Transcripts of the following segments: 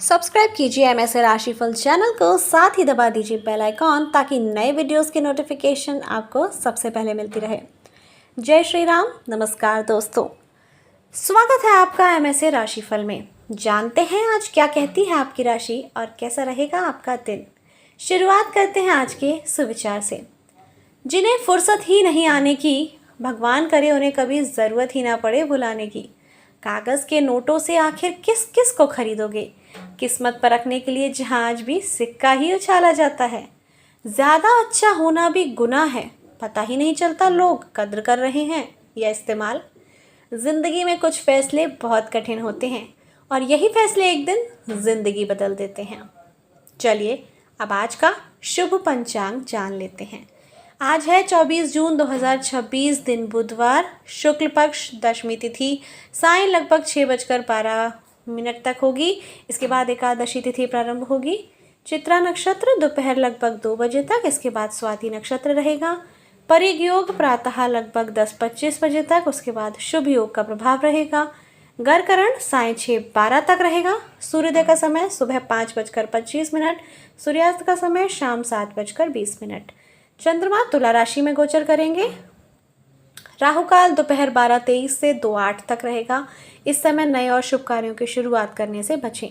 Subscribe कीजिए MSA राशिफल channel को, साथ ही दबा दीजिए बेल आइकॉन ताकि नए वीडियोस की नोटिफिकेशन आपको सबसे पहले मिलती रहे। जय श्री राम। नमस्कार दोस्तों, स्वागत है आपका एमएसए राशिफल में। जानते हैं आज क्या कहती है आपकी राशि और कैसा रहेगा आपका दिन। शुरुआत करते हैं आज के सुविचार से। जिन्हें फुर्सत ही नहीं आने की, भगवान करे उन्हें कभी ज़रूरत ही ना पड़े बुलाने की। कागज़ के नोटों से आखिर किस किस को खरीदोगे। किस्मत परखने के लिए जहाज भी सिक्का ही उछाला जाता है। ज़्यादा अच्छा होना भी गुनाह है, पता ही नहीं चलता लोग कद्र कर रहे हैं या इस्तेमाल। ज़िंदगी में कुछ फैसले बहुत कठिन होते हैं और यही फैसले एक दिन ज़िंदगी बदल देते हैं। चलिए अब आज का शुभ पंचांग जान लेते हैं। आज है 24 जून 2026, दिन बुधवार, शुक्ल पक्ष, दशमी तिथि सायं लगभग 6:12 तक होगी। इसके बाद एकादशी तिथि प्रारंभ होगी। चित्रा नक्षत्र दोपहर लगभग 2 बजे तक, इसके बाद स्वाति नक्षत्र रहेगा। परिग योग प्रातः लगभग 10:25 बजे तक, उसके बाद शुभ योग का प्रभाव रहेगा। गर्करण सायं 6:12 तक रहेगा। सूर्योदय का समय सुबह 5:25, सूर्यास्त का समय शाम 7:20। चंद्रमा तुला राशि में गोचर करेंगे। राहु काल दोपहर 12:23 से 2:08 तक रहेगा। इस समय नए और शुभ कार्यों की शुरुआत करने से बचें।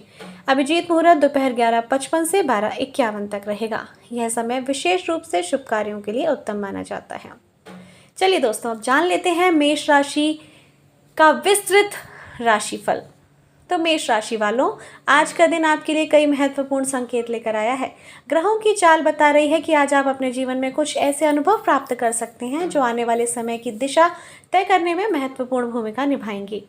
अभिजीत मुहूर्त दोपहर 11:55 से 12:51 तक रहेगा। यह समय विशेष रूप से शुभ कार्यों के लिए उत्तम माना जाता है। चलिए दोस्तों, अब जान लेते हैं मेष राशि का विस्तृत राशिफल। तो मेष राशि वालों, आज का दिन आपके लिए कई महत्वपूर्ण संकेत लेकर आया है। ग्रहों की चाल बता रही है कि आज आप अपने जीवन में कुछ ऐसे अनुभव प्राप्त कर सकते हैं जो आने वाले समय की दिशा तय करने में महत्वपूर्ण भूमिका निभाएंगी।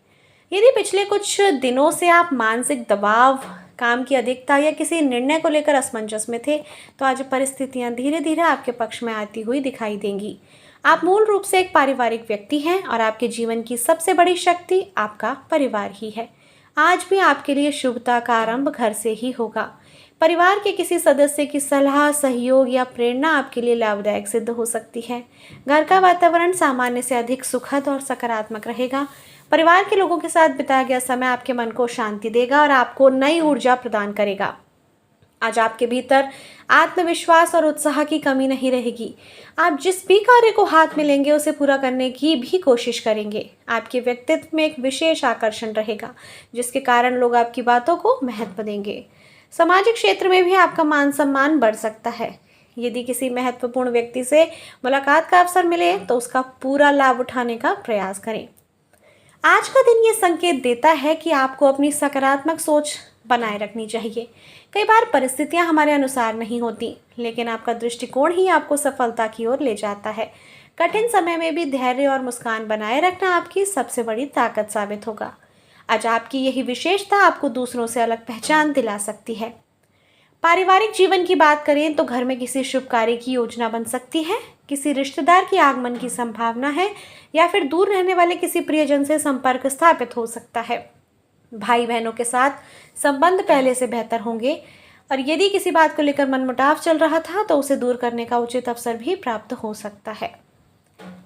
यदि पिछले कुछ दिनों से आप मानसिक दबाव, काम की अधिकता या किसी निर्णय को लेकर असमंजस में थे, तो आज परिस्थितियां धीरे धीरे आपके पक्ष में आती हुई दिखाई देंगी। आप मूल रूप से एक पारिवारिक व्यक्ति हैं और आपके जीवन की सबसे बड़ी शक्ति आपका परिवार ही है। आज भी आपके लिए शुभता का आरंभ घर से ही होगा। परिवार के किसी सदस्य की सलाह, सहयोग या प्रेरणा आपके लिए लाभदायक सिद्ध हो सकती है। घर का वातावरण सामान्य से अधिक सुखद और सकारात्मक रहेगा। परिवार के लोगों के साथ बिताया गया समय आपके मन को शांति देगा और आपको नई ऊर्जा प्रदान करेगा। आज आपके भीतर आत्मविश्वास और उत्साह की कमी नहीं रहेगी। आप जिस भी कार्य को हाथ में लेंगे उसे पूरा करने की भी कोशिश करेंगे। आपके व्यक्तित्व में एक विशेष आकर्षण रहेगा, जिसके कारण लोग आपकी बातों को महत्व देंगे। सामाजिक क्षेत्र में भी आपका मान सम्मान बढ़ सकता है। यदि किसी महत्वपूर्ण व्यक्ति से मुलाकात का अवसर मिले तो उसका पूरा लाभ उठाने का प्रयास करें। आज का दिन ये संकेत देता है कि आपको अपनी सकारात्मक सोच बनाए रखनी चाहिए। कई बार परिस्थितियां हमारे अनुसार नहीं होती, लेकिन आपका दृष्टिकोण ही आपको सफलता की ओर ले जाता है। कठिन समय में भी धैर्य और मुस्कान बनाए रखना आपकी सबसे बड़ी ताकत साबित होगा। आज आपकी यही विशेषता आपको दूसरों से अलग पहचान दिला सकती है। पारिवारिक जीवन की बात करें तो घर में किसी शुभ कार्य की योजना बन सकती है। किसी रिश्तेदार के आगमन की संभावना है या फिर दूर रहने वाले किसी प्रियजन से संपर्क स्थापित हो सकता है। भाई बहनों के साथ संबंध पहले से बेहतर होंगे और यदि किसी बात को लेकर मनमुटाव चल रहा था तो उसे दूर करने का उचित अवसर भी प्राप्त हो सकता है।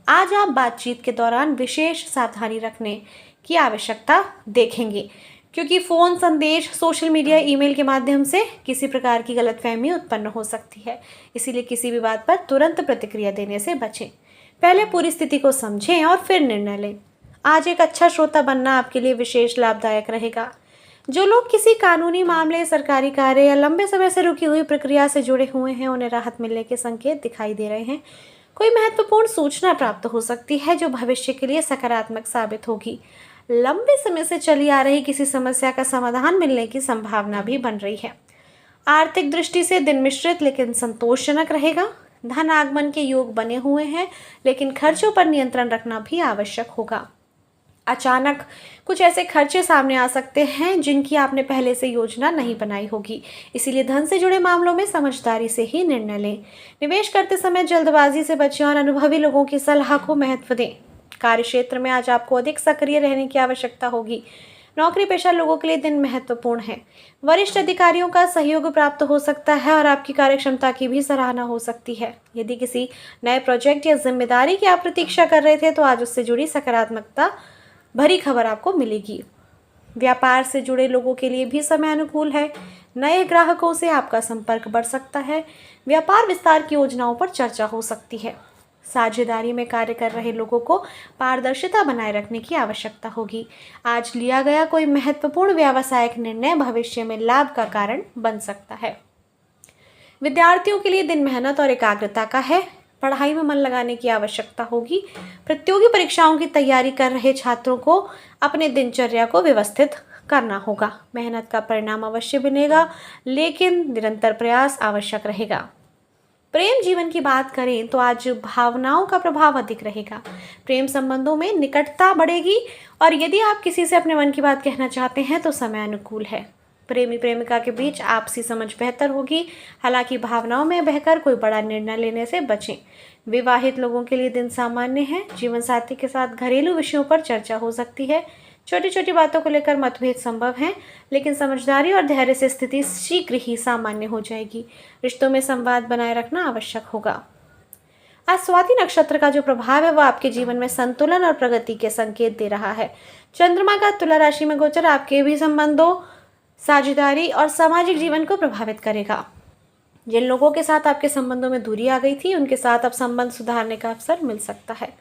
आज आप बातचीत के दौरान विशेष सावधानी रखने की आवश्यकता देखेंगे, क्योंकि फ़ोन संदेश, सोशल मीडिया, ईमेल के माध्यम से किसी प्रकार की गलतफहमी उत्पन्न हो सकती है। इसीलिए किसी भी बात पर तुरंत प्रतिक्रिया देने से बचें। पहले पूरी स्थिति को समझें और फिर निर्णय लें। आज एक अच्छा श्रोता बनना आपके लिए विशेष लाभदायक रहेगा। जो लोग किसी कानूनी मामले, सरकारी कार्य या लंबे समय से रुकी हुई प्रक्रिया से जुड़े हुए हैं, उन्हें राहत मिलने के संकेत दिखाई दे रहे हैं। कोई महत्वपूर्ण सूचना प्राप्त हो सकती है जो भविष्य के लिए सकारात्मक साबित होगी। लंबे समय से चली आ रही किसी समस्या का समाधान मिलने की संभावना भी बन रही है। आर्थिक दृष्टि से दिन मिश्रित लेकिन संतोषजनक रहेगा। धन आगमन के योग बने हुए हैं, लेकिन खर्चों पर नियंत्रण रखना भी आवश्यक होगा। अचानक कुछ ऐसे खर्चे सामने आ सकते हैं जिनकी आपने पहले से योजना नहीं बनाई होगी। इसीलिए धन से जुड़े मामलों में समझदारी से ही निर्णय लें। निवेश करते समय जल्दबाजी से बचें और अनुभवी लोगों की सलाह को महत्व दें। कार्य क्षेत्र में आज आपको अधिक सक्रिय रहने की आवश्यकता होगी। नौकरी पेशा लोगों के लिए दिन महत्वपूर्ण है। वरिष्ठ अधिकारियों का सहयोग प्राप्त हो सकता है और आपकी कार्यक्षमता की भी सराहना हो सकती है। यदि किसी नए प्रोजेक्ट या जिम्मेदारी की आप प्रतीक्षा कर रहे थे तो आज उससे जुड़ी सकारात्मकता भरी खबर आपको मिलेगी। व्यापार से जुड़े लोगों के लिए भी समय अनुकूल है। नए ग्राहकों से आपका संपर्क बढ़ सकता है। व्यापार विस्तार की योजनाओं पर चर्चा हो सकती है। साझेदारी में कार्य कर रहे लोगों को पारदर्शिता बनाए रखने की आवश्यकता होगी। आज लिया गया कोई महत्वपूर्ण व्यावसायिक निर्णय भविष्य में लाभ का कारण बन सकता है। विद्यार्थियों के लिए दिन मेहनत और एकाग्रता का है। पढ़ाई में मन लगाने की आवश्यकता होगी। प्रतियोगी परीक्षाओं की तैयारी कर रहे छात्रों को अपने दिनचर्या को व्यवस्थित करना होगा। मेहनत का परिणाम अवश्य बनेगा, लेकिन निरंतर प्रयास आवश्यक रहेगा। प्रेम जीवन की बात करें तो आज भावनाओं का प्रभाव अधिक रहेगा। प्रेम संबंधों में निकटता बढ़ेगी और यदि आप किसी से अपने मन की बात कहना चाहते हैं तो समय अनुकूल है। प्रेमी प्रेमिका के बीच आपसी समझ बेहतर होगी। हालांकि भावनाओं में बहकर कोई बड़ा निर्णय लेने से बचें। विवाहित लोगों के लिए दिन सामान्य है। जीवन साथी के साथ घरेलू विषयों पर चर्चा हो सकती है। छोटी छोटी बातों को लेकर मतभेद संभव हैं, लेकिन समझदारी और धैर्य से स्थिति शीघ्र ही सामान्य हो जाएगी। रिश्तों में संवाद बनाए रखना आवश्यक होगा। आज स्वाति नक्षत्र का जो प्रभाव है वह आपके जीवन में संतुलन और प्रगति के संकेत दे रहा है। चंद्रमा का तुला राशि में गोचर आपके भी संबंधों, साझेदारी और सामाजिक जीवन को प्रभावित करेगा। जिन लोगों के साथ आपके संबंधों में दूरी आ गई थी, उनके साथ अब संबंध सुधारने का अवसर मिल सकता है।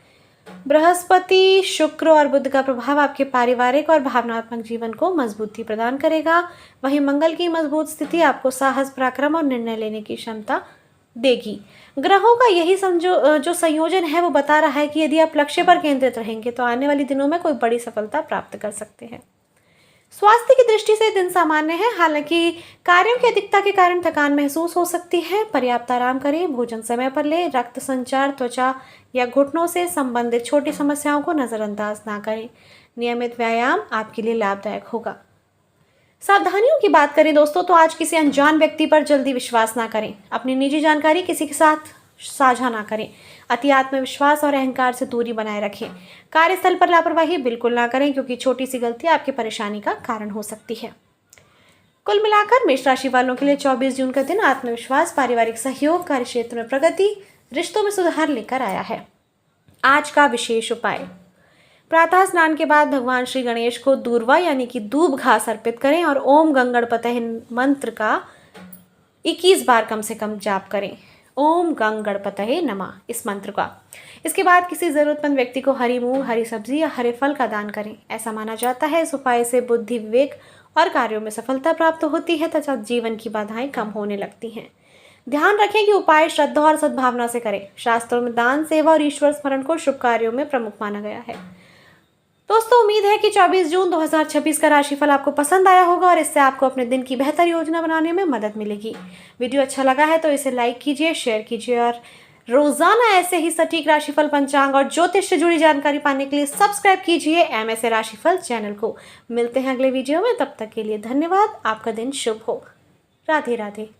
बृहस्पति, शुक्र और बुध का प्रभाव आपके पारिवारिक और भावनात्मक जीवन को मजबूती प्रदान करेगा। वहीं मंगल की मजबूत स्थिति आपको साहस, पराक्रम और निर्णय लेने की क्षमता देगी। ग्रहों का यही जो संयोजन है वो बता रहा है कि यदि आप लक्ष्य पर केंद्रित रहेंगे तो आने वाले दिनों में कोई बड़ी सफलता प्राप्त कर सकते हैं। स्वास्थ्य की दृष्टि से दिन सामान्य है। हालांकि कार्यों की अधिकता के कारण थकान महसूस हो सकती है। पर्याप्त आराम करें, भोजन समय पर लें, रक्त संचार, त्वचा या घुटनों से संबंधित छोटी समस्याओं को नज़रअंदाज ना करें। नियमित व्यायाम आपके लिए लाभदायक होगा। सावधानियों की बात करें दोस्तों तो आज किसी अनजान व्यक्ति पर जल्दी विश्वास ना करें। अपनी निजी जानकारी किसी के साथ साझा ना करें। अति आत्मविश्वास और अहंकार से दूरी बनाए रखें। कार्यस्थल पर लापरवाही बिल्कुल ना करें, क्योंकि छोटी सी गलती आपकी परेशानी का कारण हो सकती है। कुल मिलाकर मेष राशि वालों के लिए 24 जून का दिन आत्मविश्वास, पारिवारिक सहयोग, कार्य क्षेत्र में प्रगति, रिश्तों में सुधार लेकर आया है। आज का विशेष उपाय, प्रातः स्नान के बाद भगवान श्री गणेश को दूर्वा यानी कि दूब घास अर्पित करें और ओम गंगणपतये मंत्र का 21 बार कम से कम जाप करें। ओम गंगणपतये नमः इस मंत्र का। इसके बाद किसी जरूरतमंद व्यक्ति को हरी मूंग, हरी सब्जी या हरे फल का दान करें। ऐसा माना जाता है इस उपाय से बुद्धि, विवेक और कार्यों में सफलता प्राप्त होती है तथा जीवन की बाधाएं कम होने लगती हैं। ध्यान रखें कि उपाय श्रद्धा और सद्भावना से करें। शास्त्रों में दान, सेवा और ईश्वर स्मरण को शुभ कार्यों में प्रमुख माना गया है। दोस्तों, उम्मीद है कि 24 जून 2026 का राशिफल आपको पसंद आया होगा और इससे आपको अपने दिन की बेहतर योजना बनाने में मदद मिलेगी। वीडियो अच्छा लगा है तो इसे लाइक कीजिए, शेयर कीजिए और रोजाना ऐसे ही सटीक राशिफल, पंचांग और ज्योतिष से जुड़ी जानकारी पाने के लिए सब्सक्राइब कीजिए MSA राशिफल चैनल को। मिलते हैं अगले वीडियो में, तब तक के लिए धन्यवाद। आपका दिन शुभ हो। राधे राधे।